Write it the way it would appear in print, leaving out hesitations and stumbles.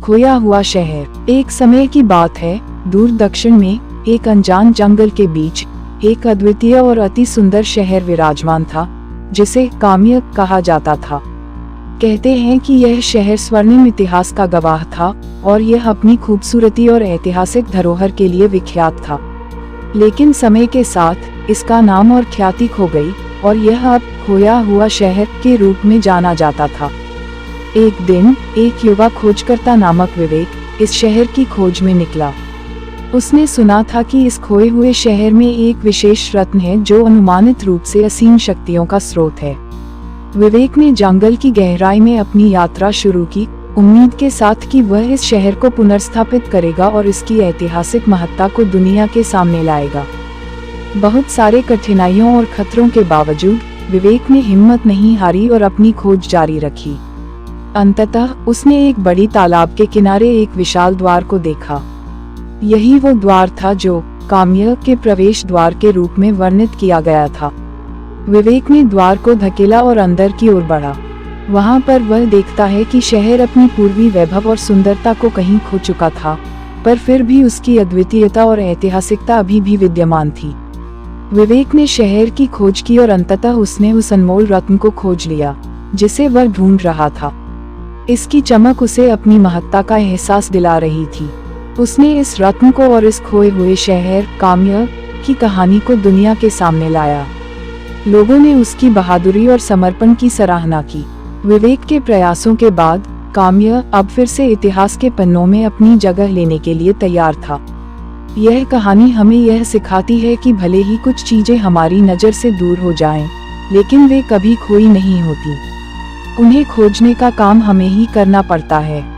खोया हुआ शहर। एक समय की बात है, दूर दक्षिण में एक अनजान जंगल के बीच एक अद्वितीय और अति सुंदर शहर विराजमान था, जिसे काम्य कहा जाता था। कहते हैं कि यह शहर स्वर्णिम इतिहास का गवाह था और यह अपनी खूबसूरती और ऐतिहासिक धरोहर के लिए विख्यात था। लेकिन समय के साथ इसका नाम और ख्याति खो गई और यह अब खोया हुआ शहर के रूप में जाना जाता था। एक दिन एक युवा खोजकर्ता नामक विवेक इस शहर की खोज में निकला। उसने सुना था कि इस खोए हुए शहर में एक विशेष रत्न है जो अनुमानित रूप से असीम शक्तियों का स्रोत है। विवेक ने जंगल की गहराई में अपनी यात्रा शुरू की, उम्मीद के साथ कि वह इस शहर को पुनर्स्थापित करेगा और इसकी ऐतिहासिक महत्ता को दुनिया के सामने लाएगा। बहुत सारे कठिनाइयों और खतरों के बावजूद विवेक ने हिम्मत नहीं हारी और अपनी खोज जारी रखी। अंततः उसने एक बड़ी तालाब के किनारे एक विशाल द्वार को देखा। यही वो द्वार था जो काम्य के प्रवेश द्वार के रूप में वर्णित किया गया था। विवेक ने द्वार को धकेला और अंदर की ओर बढ़ा। वहां पर वह देखता है कि शहर अपनी पूर्वी वैभव और सुंदरता को कहीं खो चुका था, पर फिर भी उसकी अद्वितीयता और ऐतिहासिकता अभी भी विद्यमान थी। विवेक ने शहर की खोज की और अंततः उसने उस अनमोल रत्न को खोज लिया जिसे वह ढूंढ रहा था। इसकी चमक उसे अपनी महत्ता का एहसास दिला रही थी। उसने इस रत्न को और इस खोए हुए शहर काम्य की कहानी को दुनिया के सामने लाया। लोगों ने उसकी बहादुरी और समर्पण की सराहना की। विवेक के प्रयासों के बाद काम्य अब फिर से इतिहास के पन्नों में अपनी जगह लेने के लिए तैयार था। यह कहानी हमें यह सिखाती है कि भले ही कुछ चीजें हमारी नजर से दूर हो जाएं, लेकिन वे कभी खोई नहीं होती। उन्हें खोजने का काम हमें ही करना पड़ता है।